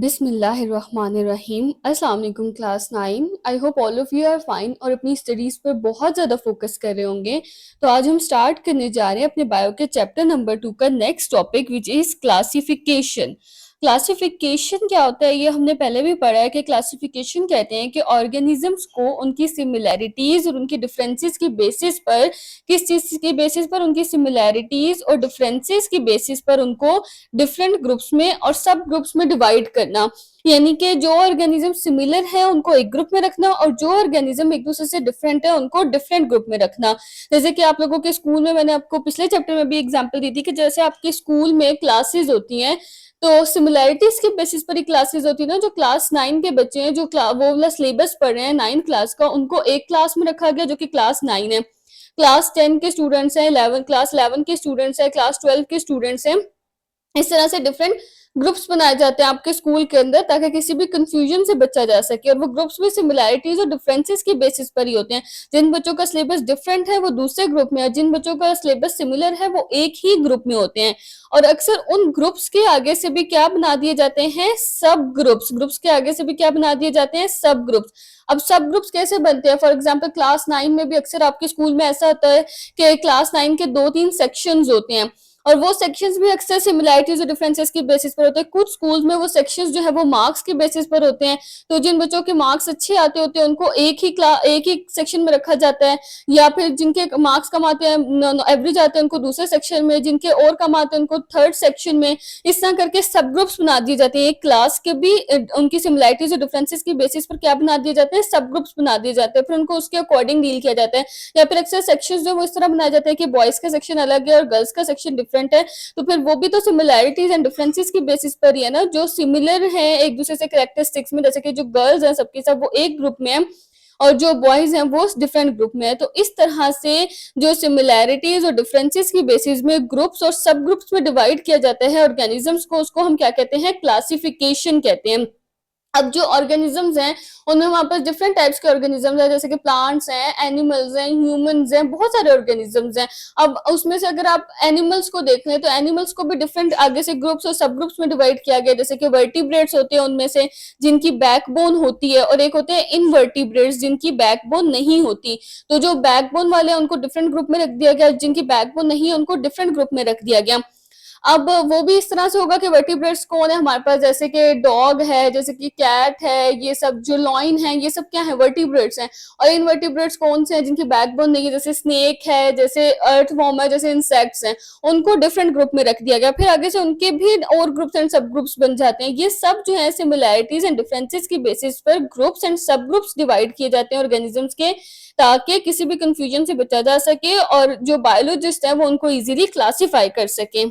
बिस्मिल्लाहिर्रहमानिर्रहीम। अस्सलाम वालेकुम class 9। I hope all of you are fine और अपनी स्टडीज़ पर बहुत ज़्यादा फोकस कर रहे होंगे। तो आज हम स्टार्ट करने जा रहे हैं अपने बायो के चैप्टर नंबर 2 का next topic which is classification. Classification क्या होता है ये हमने पहले भी पढ़ा है कि क्लासिफिकेशन कहते हैं कि ऑर्गेनिजम्स को उनकी सिमिलैरिटीज़ और उनकी डिफरेंसेस की बेसिस पर किस चीज़ की बेसिस पर उनकी सिमिलैरिटीज़ और डिफरेंसेस की बेसिस पर उनको डिफरेंट ग्रुप्स में और सब ग्रुप्स में डिवाइड करना। यानी कि जो ऑर्गेनिज्म सिमिलर है उनको एक ग्रुप में रखना और जो ऑर्गेनिज्म एक दूसरे से डिफरेंट है उनको डिफरेंट ग्रुप में रखना। जैसे कि आप लोगों के स्कूल में मैंने आपको पिछले चैप्टर में भी एग्जांपल दी थी कि जैसे आपके स्कूल में क्लासेस होती हैं तो सिमिलैरिटीज के बेसिस पर ही क्लासेस होती है ना। जो क्लास 9 के बच्चे हैं जो वो वाला सिलेबस पढ़ रहे हैं 9 क्लास का, उनको एक क्लास में रखा गया जो कि क्लास 9 है। क्लास 10 के स्टूडेंट्स हैं, 11 क्लास 11 के स्टूडेंट्स हैं, क्लास 12 के स्टूडेंट्स हैं। इस तरह से डिफरेंट ग्रुप्स बनाए जाते हैं आपके स्कूल के अंदर ताकि किसी भी कंफ्यूजन से बचा जा सके। और वो ग्रुप्स भी सिमिलैरिटीज और डिफरेंसेस की बेसिस पर ही होते हैं। जिन बच्चों का सिलेबस डिफरेंट है वो दूसरे ग्रुप में है, जिन बच्चों का सिलेबस सिमिलर है वो एक ही ग्रुप में होते हैं। और अक्सर उन ग्रुप्स के आगे से भी क्या बना दिए जाते हैं, सब ग्रुप्स। ग्रुप्स के आगे से भी क्या बना दिए जाते हैं, सब ग्रुप्स। अब सब ग्रुप्स कैसे बनते हैं? फॉर एग्जाम्पल क्लास 9 में भी अक्सर आपके स्कूल में ऐसा होता है कि क्लास 9 के 2-3 सेक्शंस होते हैं और वो सेक्शंस भी अक्सर सिमिलैरिटीज और डिफरेंसेस की बेसिस पर होते हैं। कुछ स्कूल्स में वो सेक्शंस जो है वो मार्क्स की बेसिस पर होते हैं। तो जिन बच्चों के मार्क्स अच्छे आते होते हैं उनको एक ही सेक्शन में रखा जाता है, या फिर जिनके मार्क्स कम आते हैं, एवरेज आते हैं, उनको दूसरे सेक्शन में, जिनके और कम आते हैं उनको थर्ड सेक्शन में। इस तरह करके सब ग्रुप्स बना दिए जाते हैं। एक क्लास के भी उनकी सिमिलैरिटीज और डिफरेंसेस की बेसिस पर क्या बना दिए जाते हैं, सब ग्रुप्स बना दिए जाते हैं। फिर उनको उसके अकॉर्डिंग डील किया जाता है। या फिर अक्सर सेक्शन जो वो इस तरह बनाए जाते हैं कि बॉयज का सेक्शन अलग है और गर्ल्स का सेक्शन डिफरेंट है। तो फिर वो भी तो सिमिलैरिटीज एंड डिफरेंसेस की बेसिस पर ही है ना। जो सिमिलर है एक दूसरे से कैरेक्टरिस्टिक्स में, जैसे कि जो गर्ल्स हैं सबके सब वो एक ग्रुप में है और जो बॉयज हैं वो डिफरेंट ग्रुप में है। तो इस तरह से जो सिमिलैरिटीज और डिफरेंसेस की बेसिस में ग्रुप्स और सब ग्रुप्स में डिवाइड किया जाता है ऑर्गेनिजम्स को, उसको हम क्या कहते हैं, क्लासिफिकेशन कहते हैं। अब जो ऑर्गेनिजम्स हैं उनमें हमारे पास डिफरेंट टाइप्स के ऑर्गेनिजम्स हैं, जैसे कि प्लांट्स हैं, एनिमल्स हैं, ह्यूमंस हैं, बहुत सारे ऑर्गेनिजम्स हैं। अब उसमें से अगर आप एनिमल्स को देख लें तो एनिमल्स को भी डिफरेंट आगे से ग्रुप्स और सब ग्रुप्स में डिवाइड किया गया। जैसे कि वर्टिब्रेट्स होते हैं उनमें से जिनकी बैकबोन होती है, और एक होते हैं इनवर्टिब्रेट्स जिनकी बैकबोन नहीं होती। तो जो बैकबोन वाले हैं उनको डिफरेंट ग्रुप में रख दिया गया, जिनकी बैकबोन नहीं है उनको डिफरेंट ग्रुप में रख दिया गया। अब वो भी इस तरह से होगा कि वर्टिब्रेट्स कौन है हमारे पास, जैसे कि डॉग है, जैसे कि कैट है, ये सब जो लॉइन है ये सब क्या है, वर्टिब्रेट्स हैं। और इन वर्टिब्रेट्स कौन से हैं जिनकी बैकबोन नहीं है, जैसे स्नेक है, जैसे अर्थवॉर्म है, जैसे इंसेक्ट्स हैं, उनको डिफरेंट ग्रुप में रख दिया गया। फिर आगे से उनके भी और ग्रुप्स एंड सब ग्रुप्स बन जाते हैं। ये सब जो है सिमिलैरिटीज एंड डिफरेंसेस की बेसिस पर ग्रुप्स एंड सब ग्रुप्स डिवाइड किए जाते हैं ऑर्गेनिजम्स के, ताकि किसी भी कंफ्यूजन से बचा जा सके और जो बायोलॉजिस्ट है वो उनको इजीली क्लासीफाई कर सके।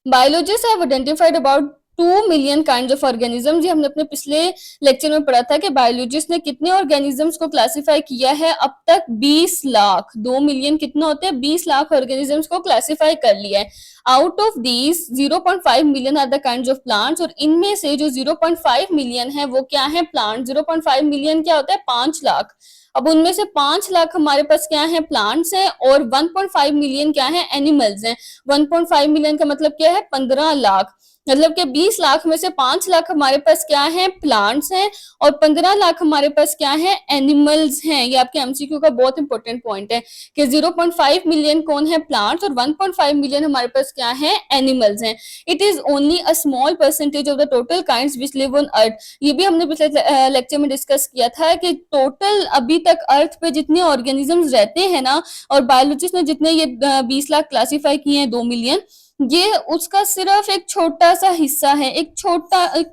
Biologists have identified about 2 million kinds of organisms। ये हमने अपने पिछले लेक्चर में पढ़ा था कि बायोलॉजिस्ट ने कितने ऑर्गेनिजम्स को क्लासिफाई किया है अब तक, 20 लाख। 2 मिलियन कितना होते हैं, 20 लाख ऑर्गेनिजम्स को क्लासिफाई कर लिया है। Out of these 0.5 million are the kinds of plants. और इनमें से जो 0.5 मिलियन है वो क्या है, प्लांट। 0.5 मिलियन क्या होता है, 5 लाख। अब उनमें से 5 लाख हमारे पास क्या है, प्लांट्स हैं, और 1.5 मिलियन क्या है, एनिमल्स हैं। 1.5 मिलियन का मतलब क्या है, 15 लाख। मतलब कि 20 लाख में से 5 लाख हमारे पास क्या है, प्लांट्स हैं, और 15 लाख हमारे पास क्या है, एनिमल्स हैं। ये आपके एमसीक्यू का बहुत इंपॉर्टेंट पॉइंट है कि 0.5 मिलियन कौन है, प्लांट्स, और 1.5 मिलियन हमारे पास क्या है, एनिमल्स हैं। It is only a small percentage of the total kinds which live on earth. ये भी हमने पिछले लेक्चर में डिस्कस किया था कि टोटल अभी तक अर्थ पे जितने ऑर्गेनिजम्स रहते हैं ना, और बायोलॉजिस्ट ने जितने ये 20 लाख क्लासीफाई किए हैं, 2 मिलियन, ये उसका सिर्फ एक छोटा सा हिस्सा है, एक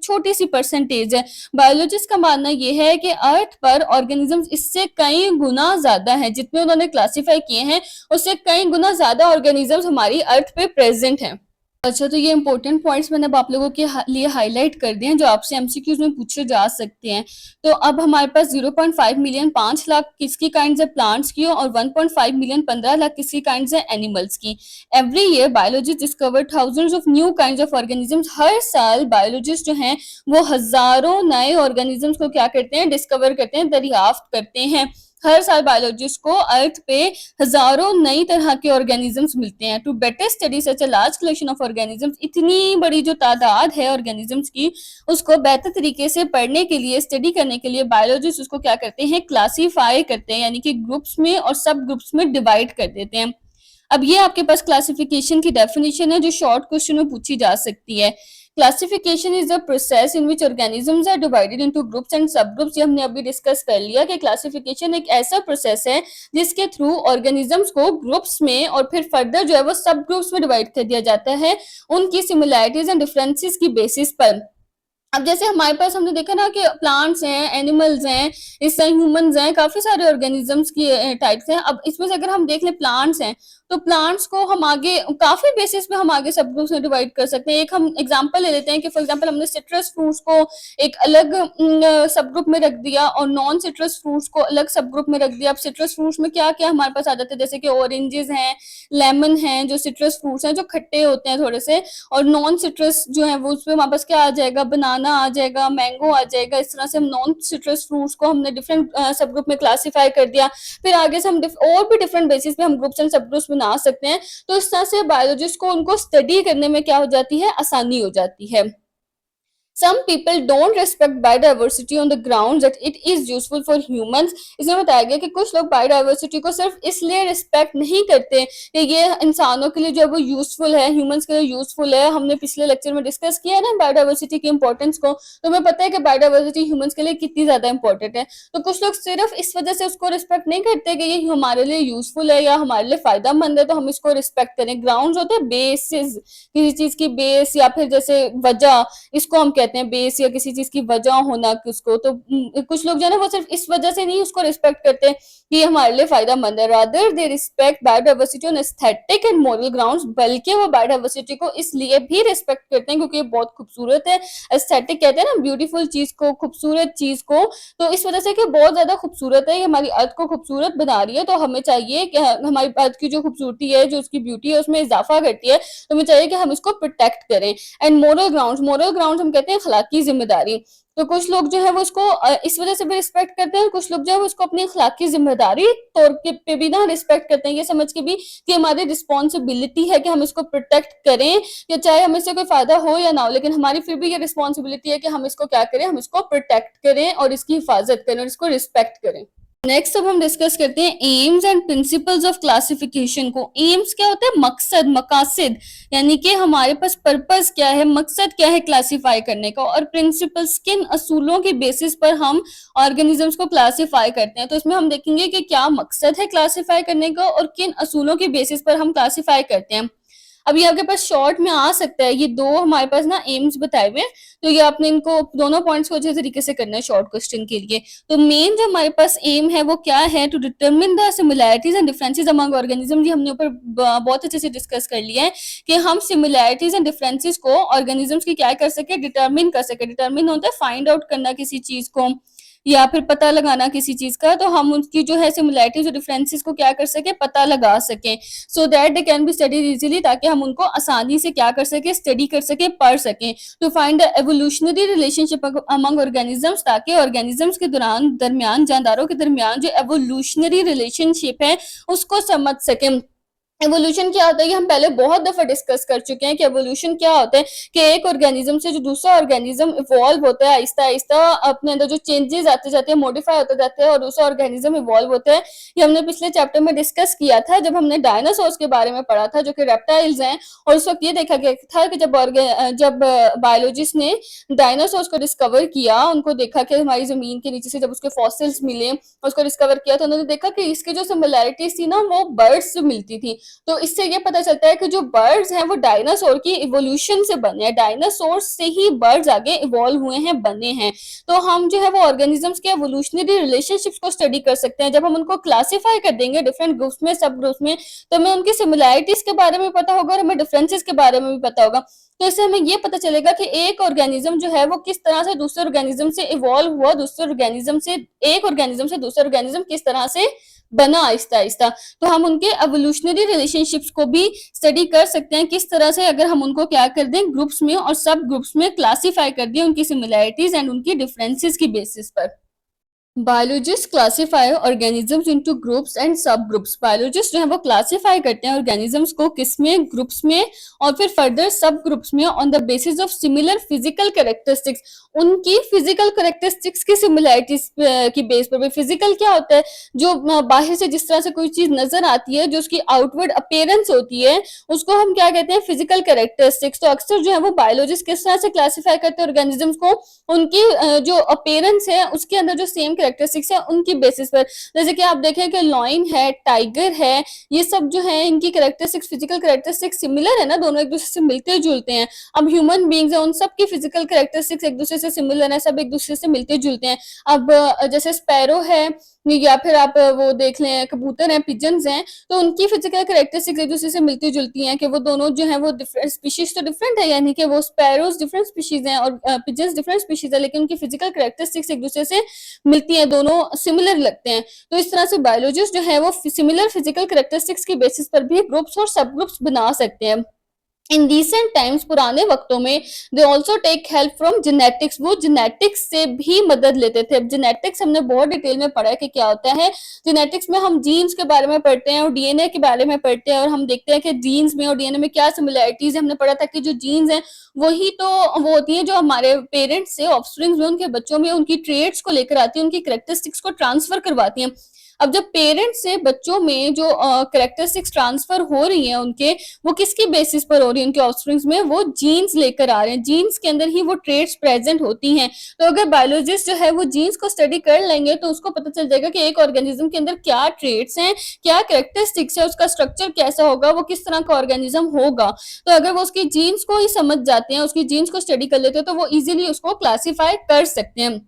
छोटी सी परसेंटेज है। बायोलॉजिस्ट का मानना ये है कि अर्थ पर ऑर्गेनिजम्स इससे कई गुना ज्यादा है, जितने उन्होंने क्लासिफाई किए हैं उससे कई गुना ज्यादा ऑर्गेनिजम्स हमारी अर्थ पे प्रेजेंट हैं। अच्छा, तो ये इंपॉर्टेंट पॉइंट्स मैंने अब आप लोगों के लिए हाईलाइट कर दिए हैं जो आपसे एमसीक्यूज में पूछे जा सकते हैं। तो अब हमारे पास 0.5 मिलियन 5 लाख किसकी काइंड्स है, प्लांट्स की, और 1.5 मिलियन 15 लाख किसकी काइंड्स है, एनिमल्स की। Every year biologist discover thousands of new kinds of organisms. हर साल बायोलॉजिस्ट जो हैं वो हजारों नए ऑर्गेनिजम्स को क्या करते हैं, डिस्कवर करते हैं, दरियाफ्त करते हैं। हर साल बायोलॉजिस्ट को अर्थ पे हजारों नई तरह के ऑर्गेनिजम्स मिलते हैं। To better study such a large collection of organisms, इतनी बड़ी जो तादाद है ऑर्गेनिजम्स की, उसको बेहतर तरीके से पढ़ने के लिए, स्टडी करने के लिए बायोलॉजिस्ट उसको क्या करते हैं, क्लासीफाई करते हैं, यानी कि ग्रुप्स में और सब ग्रुप्स में डिवाइड कर देते हैं। अब ये आपके पास क्लासिफिकेशन की डेफिनेशन है जो शॉर्ट क्वेश्चन में पूछी जा सकती है। Classification is the process in which organisms are divided into groups and subgroups. ये हमने अभी डिस्कस कर लिया कि क्लासिफिकेशन एक ऐसा प्रोसेस है जिसके थ्रू ऑर्गेनिजम्स को ग्रुप्स में और फिर फर्दर जो है वो सब ग्रुप्स में डिवाइड कर दिया जाता है उनकी सिमिलैरिटीज एंड डिफरेंसेस की बेसिस पर। अब जैसे हमारे पास हमने देखा ना कि प्लांट्स हैं, एनिमल्स हैं, इससे ह्यूमंस हैं, काफी सारे ऑर्गेनिजम्स की टाइप्स हैं। अब इसमें से अगर हम देख लें प्लांट्स हैं, तो प्लांट्स को हम आगे काफी बेसिस पे हम आगे सब ग्रुप्स में डिवाइड कर सकते हैं। एक हम एग्जांपल ले लेते हैं कि फॉर एग्जांपल हमने सिट्रस फ्रूट्स को एक अलग सब ग्रुप में रख दिया और नॉन सिट्रस फ्रूट्स को अलग सब ग्रुप में रख दिया। अब सिट्रस फ्रूट्स में क्या क्या हमारे पास आ जाते हैं, जैसे कि ऑरेंजेस हैं, लेमन हैं, जो सिट्रस फ्रूट्स हैं जो खट्टे होते हैं थोड़े से, और नॉन सिट्रस जो है वो उसमें हमारे पास क्या आ जाएगा, बनाना आ जाएगा, मैंगो आ जाएगा। इस तरह से हम नॉन सिट्रस फ्रूट्स को हमने डिफरेंट सब ग्रुप में क्लासीफाई कर दिया। फिर आगे से हम और भी डिफरेंट बेसिस पे हम ग्रुप्स एंड सब ग्रुप्स बना सकते हैं। तो इस तरह से बायोलॉजिस्ट को उनको स्टडी करने में क्या हो जाती है, आसानी हो जाती है। Some people don't respect biodiversity on the grounds that it is useful for humans। इसमें बताया गया कि कुछ लोग बायोडाइवर्सिटी को सिर्फ इसलिए रिस्पेक्ट नहीं करते कि ये इंसानों के लिए जो है वो यूजफुल है, ह्यूमंस के लिए यूजफुल है। हमने पिछले लेक्चर में डिस्कस किया ना बायोडाइवर्सिटी की इंपॉर्टेंस को, तो हमें पता है कि बायोडाइवर्सिटी ह्यूमंस के लिए कितनी ज्यादा इंपॉर्टेंट है। तो कुछ लोग सिर्फ इस वजह से उसको रिस्पेक्ट नहीं करते कि ये हमारे लिए यूजफुल है या हमारे लिए फायदेमंद है तो हम इसको रिस्पेक्ट करें। ग्राउंड होते हैं बेसिस, किसी चीज की बेस या फिर जैसे वजह, इसको हम कहते हैं बेस या किसी चीज की वजह होना उसको। तो कुछ लोग जो है ना वो सिर्फ इस वजह से नहीं उसको रिस्पेक्ट करते कि हमारे लिए फायदेमंद है, rather they respect biodiversity on aesthetic and moral grounds. बल्कि वो बायोडाइवर्सिटी को इसलिए भी रिस्पेक्ट करते हैं क्योंकि ये बहुत खूबसूरत है। एस्थेटिक कहते हैं ना ब्यूटीफुल चीज को, खूबसूरत चीज को, तो इस वजह से कि बहुत ज्यादा खूबसूरत है, ये हमारी अर्थ को खूबसूरत बना रही है। तो हमें चाहिए कि हमारी अर्थ की जो खूबसूरती है, जो उसकी ब्यूटी है, उसमें इजाफा करती है, तो हमें चाहिए कि हम इसको प्रोटेक्ट करें। एंड मोरल ग्राउंड्स हम कहते हैं अखलाकी जिम्मेदारी। तो कुछ लोग जो है वो इसको इस वजह से भी रिस्पेक्ट करते हैं, कुछ लोग जो है वो इसको अपनी अखलाकी जिम्मेदारी तौर पे भी ना रिस्पेक्ट करते हैं, ये समझ के भी कि हमारी रिस्पॉन्सिबिलिटी है कि हम इसको प्रोटेक्ट करें, या चाहे हमें इससे कोई फायदा हो या ना हो, लेकिन हमारी फिर भी ये रिस्पॉन्सिबिलिटी है कि हम इसको क्या करें, हम इसको प्रोटेक्ट करें और इसकी हिफाजत करें और इसको रिस्पेक्ट करें। नेक्स्ट अब हम डिस्कस करते हैं AIIMS and principles of classification को। एम्स क्या होता है, मकसद, मकासद, यानी कि हमारे पास पर्पस क्या है, मकसद क्या है क्लासिफाई करने का, और प्रिंसिपल्स किन असूलों के बेसिस पर हम ऑर्गेनिजम्स को क्लासिफाई करते हैं। तो इसमें हम देखेंगे कि क्या मकसद है क्लासिफाई करने का और किन असूलों के बेसिस पर हम क्लासिफाई करते हैं। अब ये आपके पास शॉर्ट में आ सकता है, ये दो हमारे पास ना एम्स बताए हुए हैं, तो ये आपने इनको दोनों पॉइंट्स को अच्छे तरीके से करना है शॉर्ट क्वेश्चन के लिए। तो मेन जो हमारे पास एम है वो क्या है, to determine the similarities and differences among organism. ये हमने ऊपर बहुत अच्छे से डिस्कस कर लिया है कि हम सिमिलैरिटीज एंड डिफरेंसेस को ऑर्गेनिजम्स की क्या कर सके, डिटरमिन कर सके। डिटरमिन होता है फाइंड आउट करना किसी चीज को या फिर पता लगाना किसी चीज का, तो हम उनकी जो है सिमिलैरिटीज और डिफरेंसेस को क्या कर सके, पता लगा सके, so that they can be studied easily, ताकि हम उनको आसानी से क्या कर सके, स्टडी कर सके, पढ़ सके। To find the evolutionary relationship among organisms, ताकि ऑर्गेनिजम्स के दरमियान, जानदारों के दरमियान जो एवोल्यूशनरी रिलेशनशिप है उसको समझ सके। एवोल्यूशन क्या होता है, ये हम पहले बहुत दफा डिस्कस कर चुके हैं कि एवोल्यूशन क्या होता है कि एक ऑर्गेनिज्म से जो दूसरा ऑर्गेनिज्म इवॉल्व होता है, आहिस्ता आहिस्ता अपने अंदर जो चेंजेस आते जाते हैं, मॉडिफाई होते जाते हैं और दूसरा ऑर्गेनिज्म इवॉल्व होता है। ये हमने पिछले चैप्टर में डिस्कस किया था जब हमने डायनासोर्स के बारे में पढ़ा था जो कि रेप्टाइल्स हैं, और उस वक्त ये देखा गया था कि जब बायोलॉजिस्ट ने डायनासोर्स को डिस्कवर किया, उनको देखा कि हमारी जमीन के नीचे से जब उसके फॉसिल्स मिले, उसको डिस्कवर किया, तो उन्होंने देखा कि इसकी जो सिमिलैरिटीज थी ना वो बर्ड्स से मिलती थी। तो इससे ये पता चलता है कि जो बर्ड्स हैं वो डायनासोर की इवोल्यूशन से बने हैं, डायनासोर से ही बर्ड्स आगे इवॉल्व हुए हैं, बने हैं। तो हम जो है वो ऑर्गेनिजम्स के इवोल्यूशनरी रिलेशनशिप्स को स्टडी कर सकते हैं। जब हम उनको क्लासिफाई कर देंगे डिफरेंट ग्रुप्स में, सब ग्रुप्स में, तो हमें उनकी सिमिलैरिटीज के बारे में पता होगा और हमें डिफरेंसेस के बारे में भी पता होगा। तो इससे हमें ये पता चलेगा कि एक ऑर्गेनिज्म जो है वो किस तरह से दूसरे ऑर्गेनिज्म से इवॉल्व हुआ, दूसरे ऑर्गेनिज्म से, एक ऑर्गेनिज्म से दूसरा ऑर्गेनिज्म किस तरह से बना आहिस्ता आहिस्ता। तो हम उनके एवोल्यूशनरी रिलेशनशिप्स को भी स्टडी कर सकते हैं, किस तरह से अगर हम उनको क्या कर दें, ग्रुप्स में और सब ग्रुप्स में क्लासीफाई कर दें उनकी सिमिलैरिटीज एंड उनकी डिफरेंसेस की बेसिस पर। Biologist classify organisms into groups and सब ग्रुप्स। बायोलॉजिस्ट जो है वो क्लासिफाई करते हैं ऑर्गेनिजम्स को किसमें, ग्रुप्स में और फिर फर्दर सब ग्रुप्स में on the basis of similar physical characteristics. उनकी फिजिकल कैरेक्टरिस्टिक्स की सिमिलैरिटीज की बेस पर। फिजिकल क्या होता है, जो बाहर से जिस तरह से कोई चीज नजर आती है, जो उसकी आउटवर्ड अपीयरेंस होती है, उसको हम क्या कहते हैं, फिजिकल कैरेक्टरिस्टिक्स। तो अक्सर जो है वो बायोलॉजिस्ट किस तरह से क्लासिफाई करते हैं ऑर्गेनिजम्स को, उनकी जो अपीयरेंस है उसके अंदर जो सेम कैरेक्टरिस्टिक्स है उनकी बेसिस पर। जैसे कि आप देखें कि लॉयन है, टाइगर है, ये सब जो है इनकी कैरेक्टरिस्टिक्स, फिजिकल कैरेक्टरिस्टिक्स सिमिलर है ना, दोनों एक दूसरे से मिलते जुलते हैं। अब ह्यूमन बींग्स है, उन सब की फिजिकल कैरेक्टरिस्टिक्स एक दूसरे से सिमिलर है, सब एक दूसरे से मिलते जुलते हैं। अब जैसे स्पैरो है, या फिर आप वो देख लें कबूतर हैं, पिजन्स हैं, तो उनकी फिजिकल कैरेक्टरिस्टिक्स एक दूसरे से मिलती जुलती हैं कि वो दोनों जो है वो डिफरेंट स्पीशीज तो डिफरेंट है, यानी कि वो स्पैरोज डिफरेंट स्पीशीज हैं और पिजन्स डिफरेंट स्पीशीज है, लेकिन उनकी फिजिकल कैरेक्टरिस्टिक्स एक दूसरे से मिलती हैं, दोनों सिमिलर लगते हैं। तो इस तरह से बायोलॉजिस्ट जो है वो सिमिलर फिजिकल कैरेक्टरिस्टिक्स की बेसिस पर भी ग्रुप्स और सब ग्रुप्स बना सकते हैं। इन रिसेंट टाइम्स, पुराने वक्तों में, they also take help from genetics. वो जेनेटिक्स से भी मदद लेते थे। अब जेनेटिक्स हमने बहुत डिटेल में पढ़ा है कि क्या होता है। जेनेटिक्स में हम जीन्स के बारे में पढ़ते हैं और डीएनए के बारे में पढ़ते हैं, और हम देखते हैं कि जीन्स में और डीएनए में क्या सिमिलैरिटीज है। हमने पढ़ा था कि जो जीन्स हैं वही तो वो होती है जो हमारे पेरेंट्स से ऑफस्प्रिंग्स में, उनके बच्चों में उनकी ट्रेड्स को लेकर आती है, उनकी कैरेक्टरिस्टिक्स को ट्रांसफर करवाती हैं। अब जब पेरेंट्स से बच्चों में जो कैरेक्टरिस्टिक्स ट्रांसफर हो रही हैं उनके, वो किसकी बेसिस पर हो रही है, उनके ऑफस्प्रिंग्स में वो जीन्स लेकर आ रहे हैं, जीन्स के अंदर ही वो ट्रेड्स प्रेजेंट होती हैं। तो अगर बायोलॉजिस्ट जो है वो जीन्स को स्टडी कर लेंगे तो उसको पता चल जाएगा कि एक ऑर्गेनिज्म के अंदर क्या ट्रेड्स हैं, क्या कैरेक्टरिस्टिक्स है, उसका स्ट्रक्चर कैसा होगा, वो किस तरह का ऑर्गेनिज्म होगा। तो अगर वो उसकी जीन्स को ही समझ जाते हैं, उसकी जीन्स को स्टडी कर लेते हैं, तो वो इजीली उसको क्लासीफाई कर सकते हैं।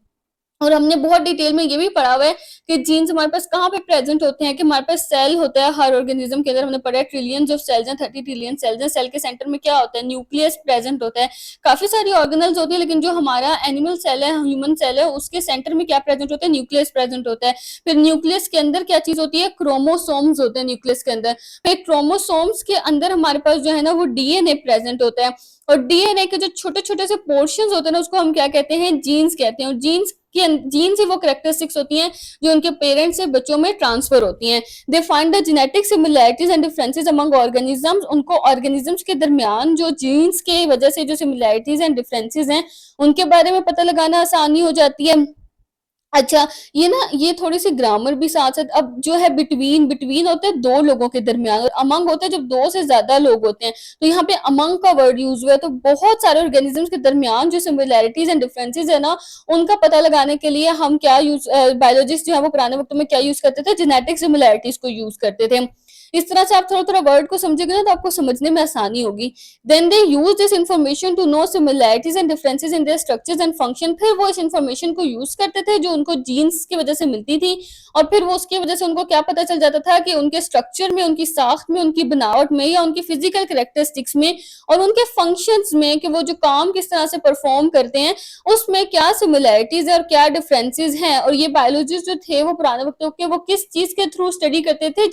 और हमने बहुत डिटेल में ये भी पढ़ा हुआ है कि जीन्स हमारे पास कहाँ पे प्रेजेंट होते हैं, कि हमारे पास सेल होता है हर ऑर्गेनिज्म के अंदर। हमने पढ़ा है ट्रिलियंस ऑफ सेल्स हैं, 30 ट्रिलियन सेल्स हैं। सेल के सेंटर में क्या होता है, न्यूक्लियस प्रेजेंट होता है। काफी सारी ऑर्गेनल्स होती है, लेकिन जो हमारा एनिमल सेल है, ह्यूमन सेल है, उसके सेंटर में क्या प्रेजेंट होता है, न्यूक्लियस प्रेजेंट होता है। फिर न्यूक्लियस के अंदर क्या चीज होती है, क्रोमोसोम्स होते हैं न्यूक्लियस के अंदर। फिर क्रोमोसोम्स के अंदर हमारे पास जो है ना वो डीएनए प्रेजेंट होता है, और डीएनए के जो छोटे छोटे से पोर्शंस होते हैं ना, उसको हम क्या कहते हैं, जीन्स कहते हैं। और जीन्स ही वो कैरेक्टरिस्टिक्स होती हैं जो उनके पेरेंट्स से बच्चों में ट्रांसफर होती हैं। They find the genetic similarities and differences among organisms. उनको ऑर्गेनिजम्स के दरमियान जो जीन्स के वजह से जो सिमिलैरिटीज एंड डिफरेंसेस हैं उनके बारे में पता लगाना आसानी हो जाती है। अच्छा, ये ना ये थोड़ी-सी ग्रामर भी साथ-साथ। अब जो है बिटवीन, बिटवीन होता है 2 लोगों के दरमियान, और अमंग होता है जब 2 से ज़्यादा लोग होते हैं। तो यहाँ पे अमंग का वर्ड यूज़ हुआ है। तो बहुत सारे ऑर्गेनिज़म्स के दरमियान जो सिमिलैरिटीज़ एंड डिफरेंसेस है ना, उनका पता लगाने के लिए हम क्या बायोलॉजिस्ट जो है वो पुराने वक़्तों में क्या यूज़ करते थे, जेनेटिक सिमिलैरिटीज़ को यूज़ करते थे। इस तरह से आप थोड़ा-थोड़ा वर्ड को समझेंगे ना तो आपको समझने में आसानी होगी। Then they use this information to know similarities and differences in their structures and function. फिर वो इस इन्फॉर्मेशन को यूज़ करते थे जो उनको जीन्स की वजह से मिलती थी, और फिर वो उसकी वजह से उनको क्या पता चल जाता था कि उनके स्ट्रक्चर में, उनकी साख्त में, उनकी बनावट में, या उनकी फिजिकल कैरेक्टरिस्टिक्स में और उनके फंक्शंस में, कि वो जो काम किस तरह से परफॉर्म करते हैं, उसमें क्या सिमिलैरिटीज़ है और क्या डिफरेंसेस हैं। और ये बायोलॉजिस्ट जो थे वो पुराने वक़्तों के, वो किस चीज़ के थ्रू स्टडी करते थे,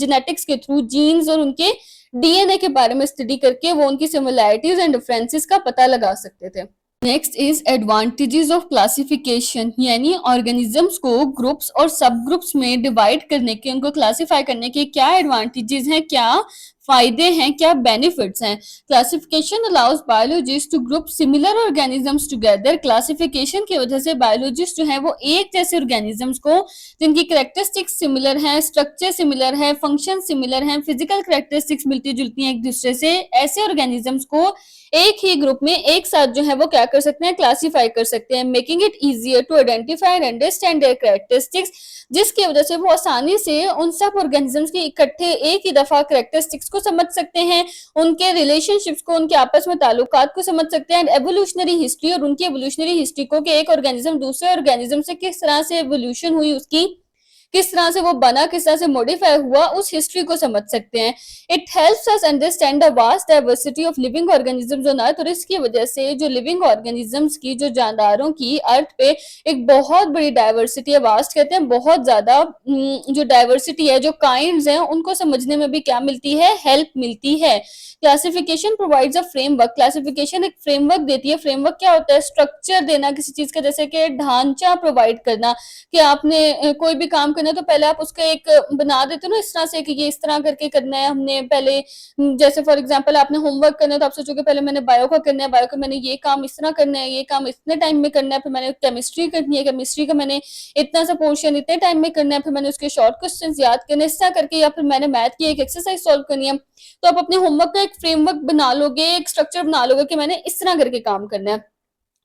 जेनेटिक्स के थ्रू, जीन्स और उनके डीएनए के बारे में स्टडी करके वो उनकी सिमिलैरिटीज़ एंड डिफरेंसेस का पता लगा सकते थे। Next is advantages of classification, यानी ऑर्गेनिजम्स को ग्रुप्स और सब ग्रुप्स में डिवाइड करने के, उनको क्लासिफाई करने के क्या एडवांटेजेस हैं, क्या फायदे हैं, क्या बेनिफिट्स हैं। Classification allows biologist to group similar organisms together. Classification की वजह से बायोलॉजिस्ट जो है वो एक जैसे ऑर्गेनिजम्स को, जिनकी कैरेक्टरिस्टिक्स सिमिलर हैं, स्ट्रक्चर सिमिलर है, फंक्शन सिमिलर हैं, फिजिकल कैरेक्टरिस्टिक्स मिलती जुलती हैं एक दूसरे से, ऐसे ऑर्गेनिजम्स को एक ही ग्रुप में एक साथ जो है वो क्या कर सकते हैं, क्लासीफाई कर सकते हैं, making it easier to identify and understand their characteristics. जिसकी वजह से वो आसानी से उन सब ऑर्गेनिजम्स की इकट्ठे एक ही दफा कैरेक्टरिस्टिक्स को समझ सकते हैं, उनके रिलेशनशिप्स को, उनके आपस में ताल्लुकात को समझ सकते हैं, एंड एवोल्यूशनरी हिस्ट्री, और उनकी एवोल्यूशनरी हिस्ट्री को, कि एक ऑर्गेनिज्म दूसरे ऑर्गेनिज्म से किस तरह से एवोल्यूशन हुई उसकी, किस तरह से वो बना, किस तरह से मॉडिफाई हुआ, उस हिस्ट्री को समझ सकते हैं। It helps us understand the vast diversity of living organisms on earth, और इसकी वजह से जो लिविंग ऑर्गेनिजम्स की, जो जानदारों की अर्थ पे एक बहुत बड़ी डाइवर्सिटी है, वास्ट कहते हैं बहुत ज्यादा, जो डाइवर्सिटी है, जो काइंड्स हैं, उनको समझने में भी क्या मिलती है, हेल्प मिलती है। Classification provides a framework, classification एक फ्रेमवर्क देती है। फ्रेमवर्क क्या होता है, स्ट्रक्चर देना किसी चीज का, जैसे कि ढांचा प्रोवाइड करना, कि आपने कोई भी काम करना है तो पहले आप उसका एक बना देते हो ना इस तरह से, कि ये इस तरह करके करना है हमने पहले। जैसे फॉर एग्जांपल आपने होमवर्क करना है तो आप सोचोगे पहले मैंने बायो का करना है, बायो का मैंने ये काम इस तरह करना है, ये काम इतने टाइम में करना है, फिर मैंने केमिस्ट्री करनी है, केमिस्ट्री का मैंने इतना सा पोर्शन इतने टाइम में करना है, फिर मैंने उसके शॉर्ट क्वेश्चन याद करने इस तरह करके, या फिर मैंने मैथ की एक एक्सरसाइज सॉल्व करनी है। तो आप अपने होमवर्क का एक फ्रेमवर्क बना लोगे, एक स्ट्रक्चर बना लोगे कि मैंने इस तरह करके काम करना है।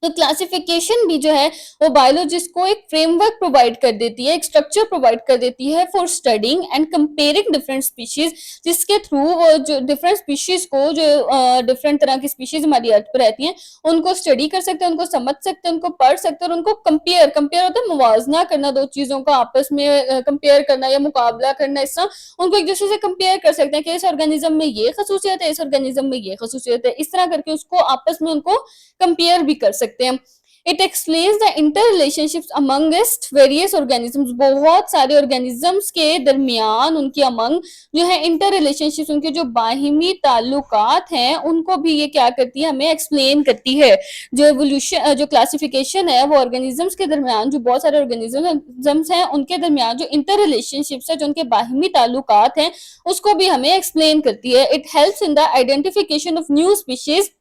तो क्लासिफिकेशन भी जो है वो बायोलॉजिस्ट को एक फ्रेमवर्क प्रोवाइड कर देती है, एक स्ट्रक्चर प्रोवाइड कर देती है for studying and comparing different species, जिसके थ्रू वो जो डिफरेंट स्पीशीज को, जो डिफरेंट तरह की स्पीशीज हमारी अर्थ पर रहती हैं, उनको स्टडी कर सकते हैं, उनको समझ सकते हैं, उनको पढ़ सकते हैं, और उनको कंपेयर, कंपेयर होता है मुवाजना करना, दो चीजों को आपस में कंपेयर करना या मुकाबला करना, इस तरह उनको एक दूसरे से कंपेयर कर सकते हैं कि इस ऑर्गेनिज्म में ये खसूसियत है, इस ऑर्गेनिज्म में ये खसूसियत है, इस तरह करके उसको आपस में उनको कंपेयर भी कर सकते हैं। It explains the inter relationships amongst various organisms, बहुत सारे ऑर्गेनिजम्स के दरमियान, उनकी अमंग जो है इंटर रिलेशनशिप्स, उनके जो बाहिमी ताल्लुकात हैं, उनको भी ये क्या करती है, हमें एक्सप्लेन करती है। जो एवोल्यूशन, जो क्लासिफिकेशन है, वो ऑर्गेनिजम्स के दरमियान, जो बहुत सारे ऑर्गेनिजम्स हैं उनके दरमियान जो इंटर रिलेशनशिप्स है, जो उनके बाहिमी ताल्लुकात हैं, उसको भी हमें एक्सप्लेन करती है। It helps in the identification of new species,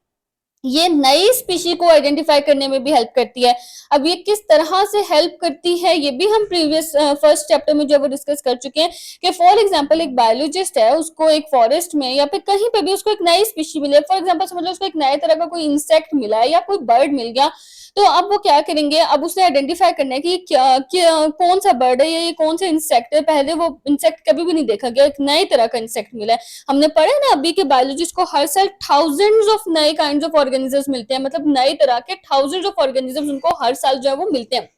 ये नई स्पीशी को आइडेंटिफाई करने में भी हेल्प करती है। अब ये किस तरह से हेल्प करती है, ये भी हम प्रीवियस फर्स्ट चैप्टर में जो वो डिस्कस कर चुके हैं, कि फॉर एग्जांपल एक बायोलॉजिस्ट है, उसको एक फॉरेस्ट में या फिर कहीं पे भी उसको एक नई स्पीशी मिले, फॉर एग्जांपल समझ लो उसको एक नए तरह का कोई इंसेक्ट मिला है या कोई बर्ड मिल गया, तो अब वो क्या करेंगे, अब उसे आइडेंटिफाई करना है कि कौन सा बर्ड है, ये कौन सा इंसेक्ट है, पहले वो इंसेक्ट कभी भी नहीं देखा गया, एक नए तरह का इंसेक्ट मिला है। हमने पढ़ा है ना अभी के बायोलॉजिस्ट को हर साल थाउजेंड्स ऑफ नए काइंड ऑफ ऑर्गेनिजम्स मिलते हैं, मतलब नई तरह के थाउजेंड्स ऑफ ऑर्गेनिजम्स उनको हर साल जो है वो मिलते हैं।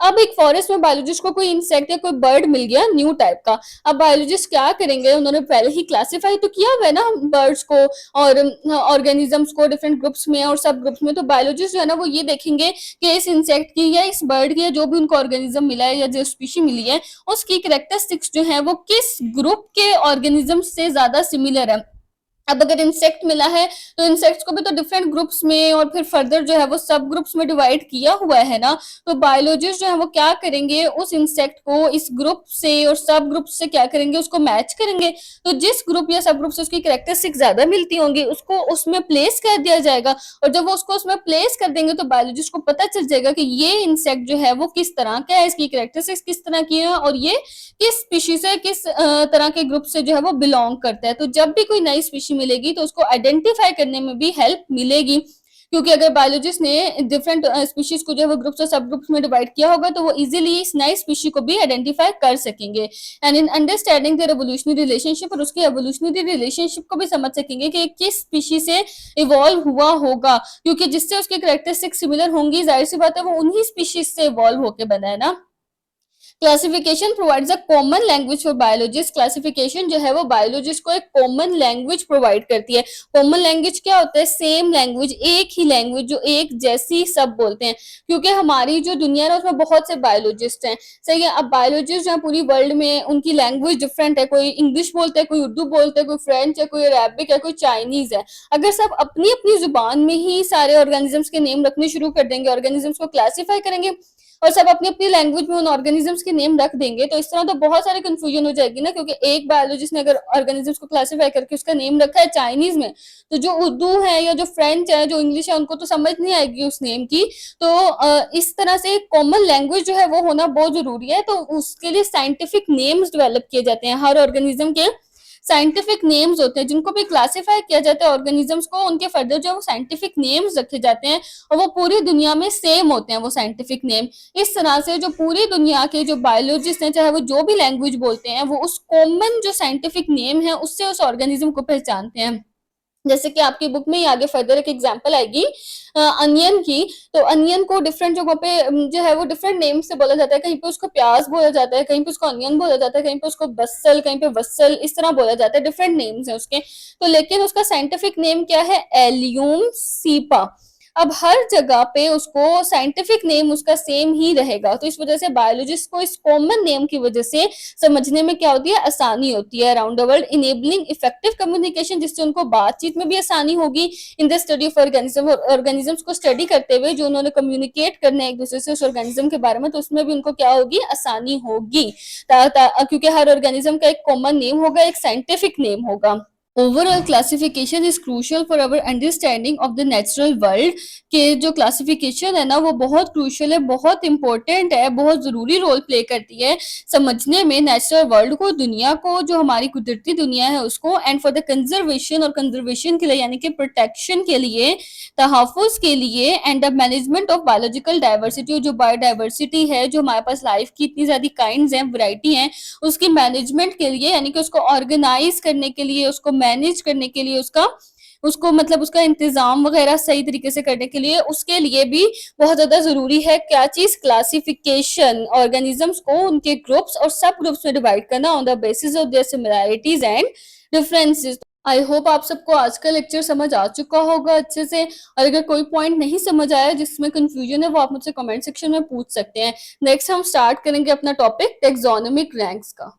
अब एक फॉरेस्ट में बायोलॉजिस्ट को कोई इंसेक्ट या कोई बर्ड मिल गया न्यू टाइप का, अब बायोलॉजिस्ट क्या करेंगे, उन्होंने पहले ही क्लासिफाई तो किया हुआ है ना बर्ड्स को और ऑर्गेनिजम्स को डिफरेंट ग्रुप्स में और सब ग्रुप्स में, तो बायोलॉजिस्ट जो है ना वो ये देखेंगे कि इस इंसेक्ट की या इस बर्ड की या जो भी उनको ऑर्गेनिज्म मिला है या जो स्पीशी मिली है, उसकी कैरेक्टरिस्टिक्स जो है वो किस ग्रुप के ऑर्गेनिज्म से ज्यादा सिमिलर है। अब अगर इंसेक्ट मिला है तो इंसेक्ट्स को भी तो डिफरेंट ग्रुप्स में और फिर फर्दर जो है वो सब ग्रुप्स में डिवाइड किया हुआ है ना, तो बायोलॉजिस्ट जो है वो क्या करेंगे, उस इंसेक्ट को इस ग्रुप से और सब ग्रुप से क्या करेंगे, उसको मैच करेंगे। तो जिस ग्रुप या सब ग्रुप से उसकी कैरेक्टरिस्टिक ज्यादा मिलती होंगी उसको उसमें प्लेस कर दिया जाएगा, और जब वो उसको उसमें प्लेस कर देंगे तो बायोलॉजिस्ट को पता चल जाएगा कि ये इंसेक्ट जो है वो किस तरह का है, इसकी कैरेक्टरिस्टिक्स किस तरह की है और ये किस स्पीशीज से, किस तरह के ग्रुप से जो है वो बिलोंग करता है। तो जब भी कोई नई स्पीशी मिलेगी तो उसको आइडेंटिफाई करने में भी हेल्प मिलेगी, क्योंकि अगर बायोलॉजिस्ट ने डिफरेंट स्पीशीज को जो है वो ग्रुप्स और सब ग्रुप्स में डिवाइड किया होगा तो वो इजीली इस नई स्पीशी को भी आइडेंटिफाई कर सकेंगे। And in understanding the evolutionary relationship, और उसकी एवोल्यूशनरी रिलेशनशिप को भी समझ सकेंगे कि किस स्पीशी से इवॉल्व हुआ होगा, क्योंकि जिससे उसकी कैरेक्टरिस्टिक सिमिलर होंगी, जाहिर सी बात है वो उन्हीं स्पीशीज से इवॉल्व होकर बना है ना। Classification provides a common language for biologist, classification जो है वो बायोलॉजिस्ट को एक कॉमन लैंग्वेज प्रोवाइड करती है। कॉमन लैंग्वेज क्या होता है, सेम लैंग्वेज, एक ही लैंग्वेज जो एक जैसी सब बोलते हैं, क्योंकि हमारी जो दुनिया है उसमें बहुत से बायोलॉजिस्ट हैं, सही है। अब बायोलॉजिस्ट जो है पूरी वर्ल्ड में उनकी लैंग्वेज डिफरेंट है, कोई इंग्लिश बोलता है, कोई उर्दू बोलता है, कोई फ्रेंच है, कोई अरेबिक है, कोई चाइनीज है। अगर सब अपनी अपनी जुबान में ही सारे ऑर्गेनिजम्स के नेम रखने शुरू कर देंगे, ऑर्गेनिजम्स को क्लासिफाई करेंगे और सब अपनी अपनी लैंग्वेज में उन ऑर्गेनिजम्स के नेम रख देंगे, तो इस तरह तो बहुत सारी कंफ्यूजन हो जाएगी ना, क्योंकि एक बायोलॉजिस्ट ने अगर ऑर्गेनिजम्स को क्लासिफाई करके उसका नेम रखा है चाइनीज में, तो जो उर्दू है या जो फ्रेंच है, जो इंग्लिश है, उनको तो समझ नहीं आएगी उस नेम की। तो इस तरह से कॉमन लैंग्वेज जो है वो होना बहुत जरूरी है। तो उसके लिए साइंटिफिक नेम्स डेवलप किए जाते हैं, हर ऑर्गेनिज्म के साइंटिफिक नेम्स होते हैं जिनको भी क्लासिफाई किया जाता है ऑर्गेनिजम्स को, उनके फर्दर जो वो साइंटिफिक नेम्स रखे जाते हैं और वो पूरी दुनिया में सेम होते हैं वो साइंटिफिक नेम। इस तरह से जो पूरी दुनिया के जो बायोलॉजिस्ट हैं, चाहे वो जो भी लैंग्वेज बोलते हैं, वो उस कॉमन जो साइंटिफिक नेम है उससे उस ऑर्गेनिज्म को पहचानते हैं। जैसे कि आपकी बुक में ही आगे फर्दर एक एग्जांपल आएगी अनियन की। तो अनियन को डिफरेंट जगहों पे जो है वो डिफरेंट नेम से बोला जाता है। कहीं पे उसको प्याज बोला जाता है, कहीं पे उसको अनियन बोला जाता है, कहीं पे उसको बसल, कहीं पे वसल, इस तरह बोला जाता है। डिफरेंट नेम्स हैं उसके। तो लेकिन उसका साइंटिफिक नेम क्या है? Allium cepa. अब हर जगह पे उसको साइंटिफिक नेम उसका सेम ही रहेगा। तो इस वजह से बायोलॉजिस्ट को इस कॉमन नेम की वजह से समझने में क्या होती है? आसानी होती है around the world, enabling effective communication, जिससे उनको बातचीत में भी आसानी होगी। In the study of organism, organisms को स्टडी करते हुए जो उन्होंने कम्युनिकेट करना है एक दूसरे से उस ऑर्गेनिज्म के बारे में, तो उसमें भी उनको क्या होगी? आसानी होगी। क्योंकि हर ऑर्गेनिज्म का एक कॉमन नेम होगा, एक साइंटिफिक नेम होगा। Overall classification is crucial for our understanding of the natural world. के जो क्लासिफिकेशन है ना वो बहुत क्रूशियल है, बहुत इंपॉर्टेंट है, बहुत जरूरी रोल प्ले करती है समझने में नेचुरल वर्ल्ड को, दुनिया को, जो हमारी कुदरती दुनिया है उसको। एंड फॉर द कंजर्वेशन, और कंजर्वेशन के लिए यानी कि प्रोटेक्शन के लिए, तहफ़्फ़ुज़ के लिए, and the management of biological diversity, जो बायोडाइवर्सिटी है, जो हमारे पास लाइफ की इतनी ज़्यादा काइंड्स हैं, वैरायटी हैं, उसकी मैनेजमेंट के लिए यानी कि उसको ऑर्गेनाइज करने के लिए, उसको मैनेज करने के लिए, उसको मतलब उसका इंतजाम वगैरह सही तरीके से करने के लिए, उसके लिए भी बहुत ज्यादा जरूरी है क्या चीज? क्लासिफिकेशन। ऑर्गेनिजम्स को उनके ग्रुप्स और सब ग्रुप्स में डिवाइड करना on the basis of their similarities and differences. I hope आप सबको आज का लेक्चर समझ आ चुका होगा अच्छे से। और अगर कोई पॉइंट नहीं समझ आया जिसमें कंफ्यूजन है वो आप मुझसे कमेंट सेक्शन में पूछ सकते हैं। नेक्स्ट हम स्टार्ट करेंगे अपना टॉपिक टेक्सोनोमिक रैंक्स का।